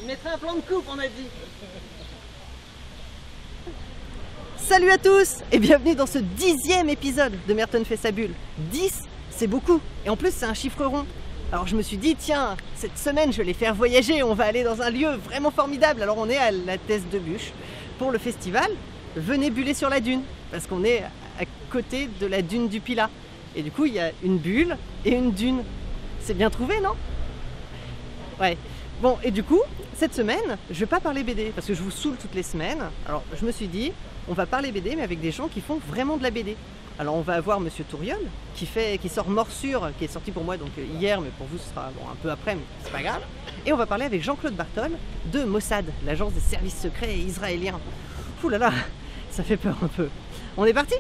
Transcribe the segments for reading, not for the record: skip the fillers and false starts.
Il mettrait un plan de coupe, on a dit. Salut à tous et bienvenue dans ce 10e épisode de Merton fait sa bulle. 10, c'est beaucoup et en plus c'est un chiffre rond. Alors je me suis dit tiens, cette semaine je vais les faire voyager, on va aller dans un lieu vraiment formidable. Alors on est à la Thèse de Bûche pour le festival. Venez buller sur la dune parce qu'on est à côté de la dune du Pilat. Et du coup il y a une bulle et une dune. C'est bien trouvé, non? Ouais. Bon, et du coup, cette semaine, je vais pas parler BD parce que je vous saoule toutes les semaines. Alors je me suis dit, on va parler BD mais avec des gens qui font vraiment de la BD. Alors on va avoir Monsieur Touriol qui sort Morsure, qui est sorti pour moi donc hier, mais pour vous ce sera bon, un peu après, mais c'est pas grave. Et on va parler avec Jean-Claude Bartol de Mossad, l'agence des services secrets israéliens. Ouh là là, ça fait peur un peu. On est parti ?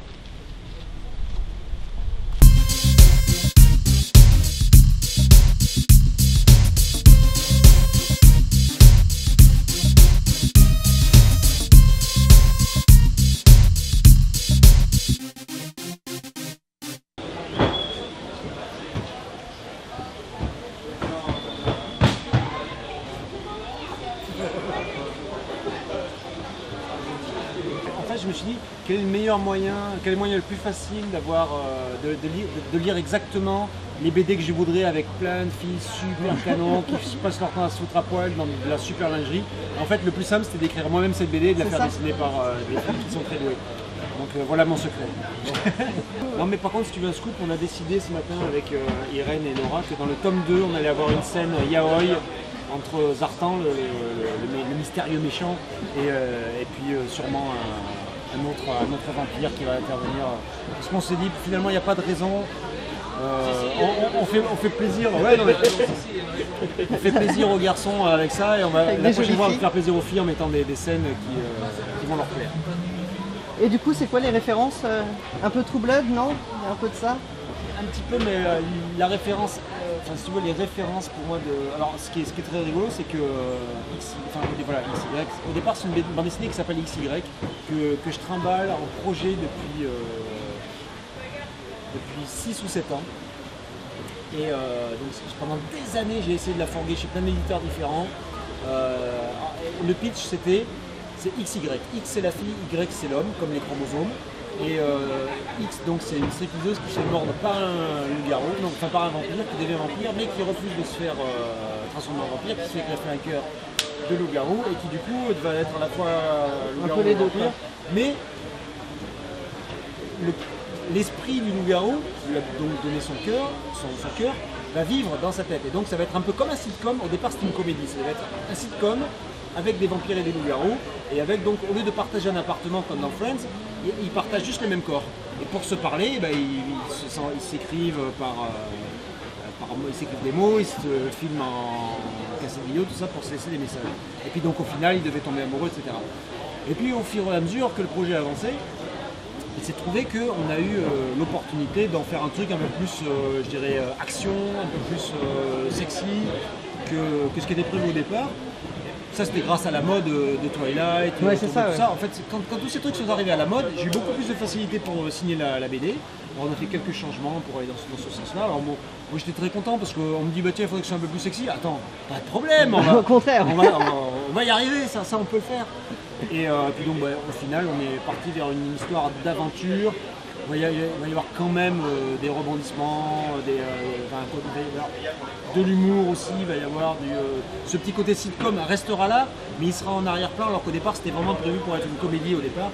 Je me suis dit quel est le meilleur moyen, quel est le moyen le plus facile d'avoir de lire exactement les BD que je voudrais avec plein de filles super canons qui passent leur temps à se foutre à poil dans de la super lingerie. En fait, le plus simple c'était d'écrire moi-même cette BD et de la faire dessiner par des filles qui sont très douées. Donc voilà mon secret. Non mais par contre si tu veux un scoop, on a décidé ce matin avec Irène et Laura que dans le tome 2 on allait avoir une scène yaoi entre Zartan, le mystérieux méchant, et puis sûrement un autre vampire qui va intervenir. Parce qu'on s'est dit, finalement, il n'y a pas de raison. On fait plaisir. Ouais, non, on fait plaisir aux garçons avec ça, et on va la prochaine fois on va faire plaisir aux filles en mettant des scènes qui vont leur plaire. Et du coup, c'est quoi les références? Un peu True Blood, non? Il y a un peu de ça? Un petit peu, mais la référence, enfin si tu veux les références pour moi de... Alors ce qui est très rigolo c'est que voilà, XY, au départ c'est une bande dessinée qui s'appelle XY que je trimballe en projet depuis 6 ou 7 ans. Et donc pendant des années j'ai essayé de la fourguer chez plein d'éditeurs différents. Le pitch c'est XY. X c'est la fille, Y c'est l'homme, comme les chromosomes. Et X donc c'est une stripteaseuse qui se fait mordre par un loup-garou, enfin par un vampire, qui devient vampire, mais qui refuse de se faire transformer en vampire, qui se fait greffer un cœur de loup-garou, et qui du coup va être à la fois loup-garou et vampire. Mais l'esprit du loup-garou, qui lui a donc donné son cœur, va vivre dans sa tête. Et donc ça va être un peu comme un sitcom. Au départ c'était une comédie, ça va être un sitcom avec des vampires et des loups-garous, et avec donc au lieu de partager un appartement comme dans Friends, ils partagent juste le même corps. Et pour se parler, ils s'écrivent ils s'écrivent des mots, ils se filment en cassette vidéo, tout ça pour se laisser des messages. Et puis donc au final, ils devaient tomber amoureux, etc. Et puis au fur et à mesure que le projet avançait, il s'est trouvé qu'on a eu l'opportunité d'en faire un truc un peu plus, je dirais, action, un peu plus sexy que ce qui était prévu au départ. Ça c'était grâce à la mode de Twilight, ouais, c'est ça, tout ça. En fait, quand tous ces trucs sont arrivés à la mode, j'ai eu beaucoup plus de facilité pour signer la BD. Alors, on a fait quelques changements pour aller dans ce sens-là. Alors moi j'étais très content parce qu'on me dit bah tiens il faudrait que je sois un peu plus sexy. Attends, pas de problème, Au contraire, on va y arriver, ça on peut le faire. Et puis donc au final on est parti vers une histoire d'aventure. Il va y avoir quand même des rebondissements, de l'humour aussi, il va y avoir ce petit côté sitcom restera là, mais il sera en arrière-plan alors qu'au départ c'était vraiment prévu pour être une comédie au départ.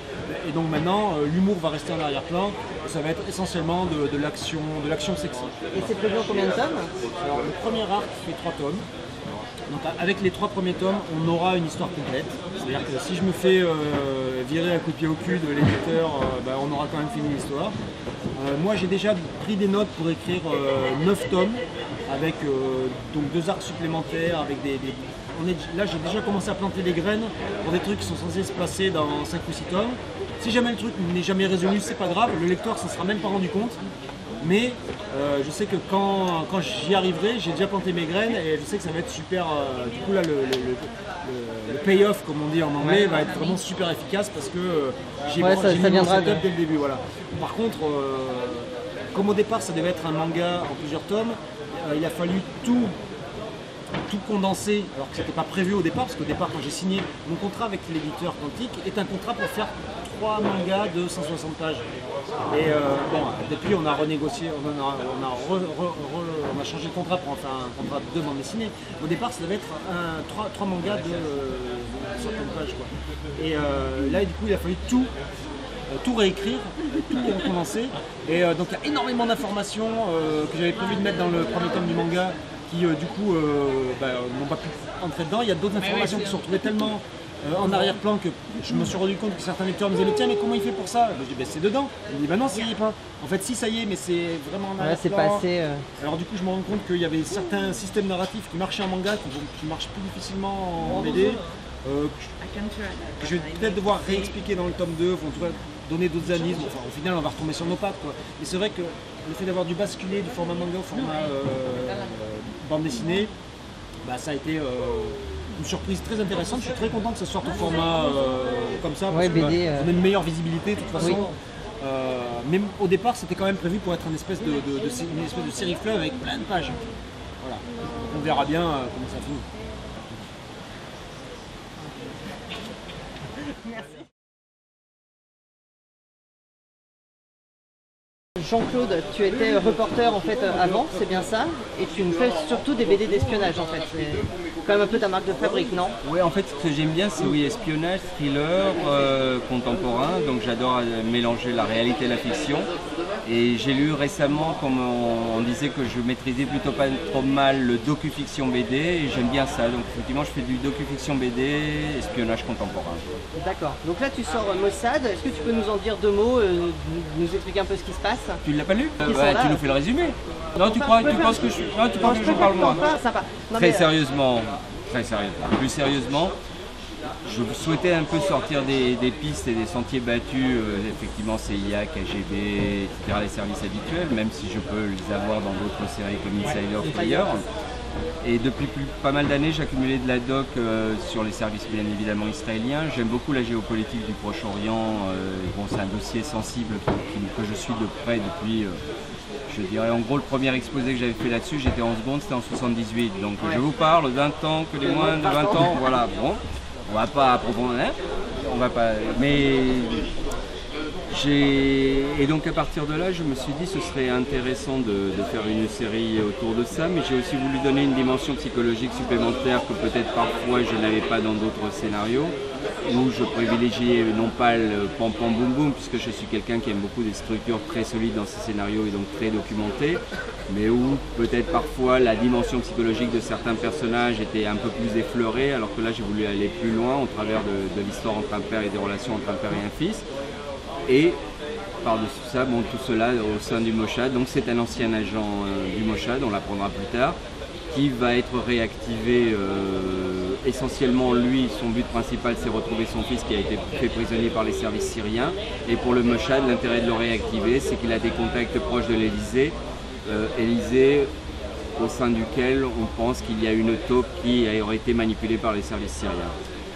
Et donc maintenant l'humour va rester en arrière-plan, ça va être essentiellement de l'action sexy. Et c'est prévu en combien de tomes? Alors le premier arc fait 3 tomes. Donc avec les 3 premiers tomes, on aura une histoire complète. C'est-à-dire que si je me fais virer un coup de pied au cul de l'éditeur, on aura quand même fini l'histoire. Moi j'ai déjà pris des notes pour écrire 9 tomes, avec donc 2 arcs supplémentaires, avec là j'ai déjà commencé à planter des graines pour des trucs qui sont censés se passer dans 5 ou 6 tomes. Si jamais le truc n'est jamais résolu, c'est pas grave, le lecteur ne se sera même pas rendu compte. Mais je sais que quand j'y arriverai, j'ai déjà planté mes graines et je sais que ça va être super. Du coup là le payoff comme on dit en anglais va être vraiment super efficace parce que j'ai mis mon setup dès le début. Voilà. Par contre, comme au départ ça devait être un manga en plusieurs tomes, il a fallu tout tout condensé, alors que c'était pas prévu au départ, parce qu'au départ quand j'ai signé mon contrat avec l'éditeur Quantique, est un contrat pour faire 3 mangas de 160 pages. Et bon, depuis on a renégocié, on a changé de contrat pour en faire un contrat de 2 bandes dessinées. Au départ ça devait être 3 mangas de certaines pages, quoi. Et là du coup il a fallu tout réécrire, tout condenser. Et donc il y a énormément d'informations que j'avais prévu de mettre dans le premier tome du manga qui du coup n'ont pas pu entrer dedans. Il y a d'autres informations qui sont retrouvées tellement en arrière-plan que je me suis rendu compte que certains lecteurs me disaient tiens mais comment il fait pour ça? Je dis c'est dedans. Il me dit non ça y est pas. En fait si ça y est mais c'est vraiment en arrière-plan. C'est pas assez, Alors du coup je me rends compte qu'il y avait certains systèmes narratifs qui marchaient en manga qui marchent plus difficilement en BD. Que je vais peut-être devoir réexpliquer dans le tome 2, en tout cas donner d'autres analyses, enfin, au final on va retomber sur nos pattes quoi. Mais c'est vrai que le fait d'avoir dû basculer du format manga au format bande dessinée, ça a été une surprise très intéressante. Je suis très content que ça sorte au format comme ça, parce BD, on a une meilleure visibilité de toute façon. Oui. Même au départ c'était quand même prévu pour être une espèce de série fleuve avec plein de pages. Voilà. On verra bien comment ça finit. Jean-Claude, tu étais reporter en fait avant, c'est bien ça, et tu nous fais surtout des BD d'espionnage en fait. C'est quand même un peu ta marque de fabrique, non? Oui, en fait, ce que j'aime bien, c'est oui, espionnage, thriller, contemporain. Donc j'adore mélanger la réalité et la fiction. Et j'ai lu récemment, comme on disait que je maîtrisais plutôt pas trop mal le docu-fiction BD, et j'aime bien ça. Donc effectivement, je fais du docu-fiction BD, espionnage contemporain. D'accord. Donc là, tu sors Mossad. Est-ce que tu peux nous en dire 2 mots, nous expliquer un peu ce qui se passe? Tu ne l'as pas lu? Tu nous fais le résumé. Non, tu penses que je parle moi? Très sérieusement, plus sérieusement, je souhaitais un peu sortir des pistes et des sentiers battus, effectivement CIA, KGB, etc., les services habituels, même si je peux les avoir dans d'autres séries comme Insider, Fire. Et depuis pas mal d'années, j'accumulais de la doc sur les services bien évidemment israéliens. J'aime beaucoup la géopolitique du Proche-Orient. Bon, c'est un dossier sensible que je suis de près depuis, je dirais en gros le premier exposé que j'avais fait là-dessus, j'étais en seconde, c'était en 78. Donc je vous parle d'un temps que les moins de 20 ans, voilà, bon, on va pas approfondir, on va pas, mais et donc à partir de là, je me suis dit ce serait intéressant de faire une série autour de ça, mais j'ai aussi voulu donner une dimension psychologique supplémentaire que peut-être parfois je n'avais pas dans d'autres scénarios, où je privilégiais non pas le pam-pam boum-boum, puisque je suis quelqu'un qui aime beaucoup des structures très solides dans ses scénarios et donc très documentées, mais où peut-être parfois la dimension psychologique de certains personnages était un peu plus effleurée, alors que là j'ai voulu aller plus loin au travers de l'histoire entre un père et des relations entre un père et un fils. Et par-dessus ça, bon, tout cela au sein du Mossad. Donc c'est un ancien agent du Mossad, on l'apprendra plus tard, qui va être réactivé. Essentiellement, lui, son but principal, c'est retrouver son fils qui a été fait prisonnier par les services syriens. Et pour le Mossad, l'intérêt de le réactiver, c'est qu'il a des contacts proches de l'Élysée. Élysée, au sein duquel on pense qu'il y a une taupe qui aurait été manipulée par les services syriens.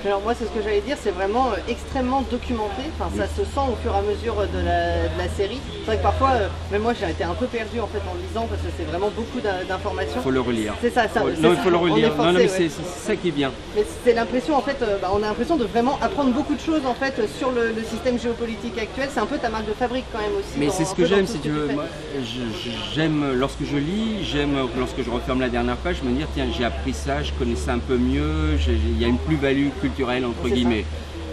Alors moi c'est ce que j'allais dire, c'est vraiment extrêmement documenté, enfin ça se sent au fur et à mesure de la série. C'est vrai que parfois, même moi j'ai été un peu perdu en fait en le lisant parce que c'est vraiment beaucoup d'informations. Il faut le relire. C'est ça, non, il faut le relire. Forcé, non, mais c'est ça qui est bien. Mais c'est l'impression en fait, on a l'impression de vraiment apprendre beaucoup de choses en fait sur le système géopolitique actuel. C'est un peu ta marque de fabrique quand même aussi. Mais c'est ce que j'aime, si tu veux. J'aime lorsque je lis, j'aime lorsque je referme la dernière page, me dire tiens j'ai appris ça, je connais ça un peu mieux, il y a une plus-value culturel entre guillemets,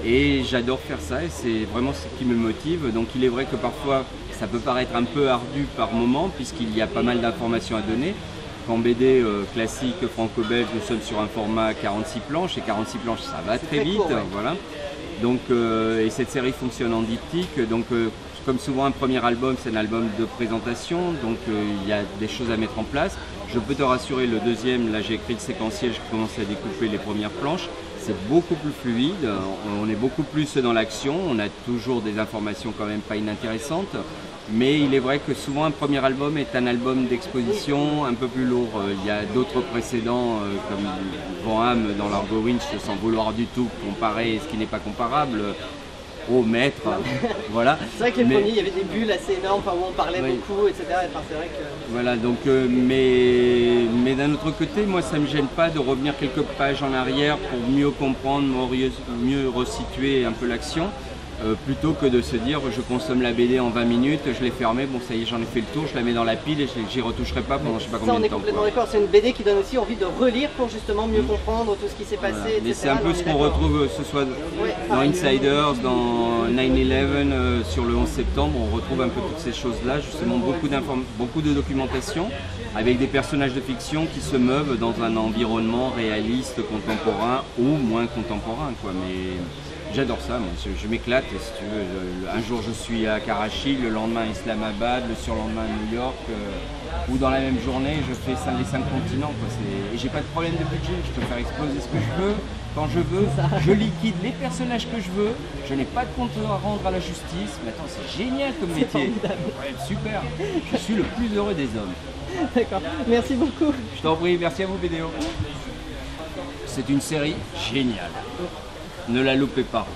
et j'adore faire ça et c'est vraiment ce qui me motive. Donc il est vrai que parfois ça peut paraître un peu ardu par moment puisqu'il y a pas mal d'informations à donner. Qu'en BD classique franco-belge, nous sommes sur un format 46 planches et 46 planches ça va très vite, court, ouais. Voilà. Donc et cette série fonctionne en diptyque, donc comme souvent un premier album c'est un album de présentation, donc il y a des choses à mettre en place. Je peux te rassurer, le deuxième, là j'ai écrit le séquentiel, je commence à découper les premières planches. C'est beaucoup plus fluide, on est beaucoup plus dans l'action, on a toujours des informations quand même pas inintéressantes, mais il est vrai que souvent un premier album est un album d'exposition un peu plus lourd. Il y a d'autres précédents comme Van Hamme dans l'Argo Winch, sans vouloir du tout comparer ce qui n'est pas comparable, au maître. Voilà. C'est vrai que les premiers, il y avait des bulles assez énormes, enfin, où on parlait beaucoup, etc. Enfin, c'est vrai que... Voilà, donc, mais d'un autre côté, moi ça me gêne pas de revenir quelques pages en arrière pour mieux comprendre, mieux resituer un peu l'action. Plutôt que de se dire je consomme la BD en 20 minutes, je l'ai fermée, bon ça y est j'en ai fait le tour, je la mets dans la pile et j'y retoucherai pas pendant je sais pas combien de temps. Ça on est complètement d'accord, c'est une BD qui donne aussi envie de relire pour justement mieux comprendre tout ce qui s'est passé, etc. Mais c'est un peu ce qu'on retrouve, ce soit dans Insiders, dans 9/11, sur le 11 septembre, on retrouve un peu toutes ces choses-là, justement beaucoup de documentation avec des personnages de fiction qui se meuvent dans un environnement réaliste, contemporain ou moins contemporain, quoi. Mais j'adore ça, moi. Je m'éclate, si tu veux. Un jour je suis à Karachi, le lendemain à Islamabad, le surlendemain à New York, ou dans la même journée je fais les 5 continents, quoi. Et j'ai pas de problème de budget, je peux faire exploser ce que je veux, quand je veux, je liquide les personnages que je veux, je n'ai pas de compte à rendre à la justice, mais attends c'est génial comme métier, ouais, super, je suis le plus heureux des hommes. D'accord, merci beaucoup. Je t'en prie, merci à vous BDO. C'est une série géniale. Ne la loupez pas.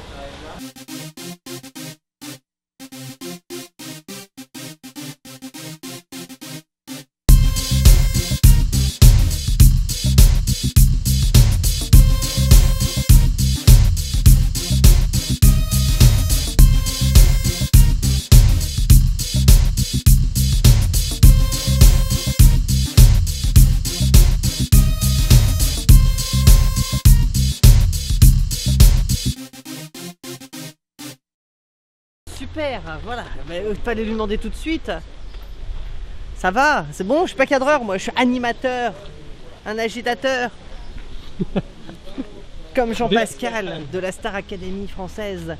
Super, voilà, il fallait lui demander tout de suite. Ça va, c'est bon, je suis pas cadreur, moi je suis animateur, un agitateur. Comme Jean-Pascal de la Star Academy française.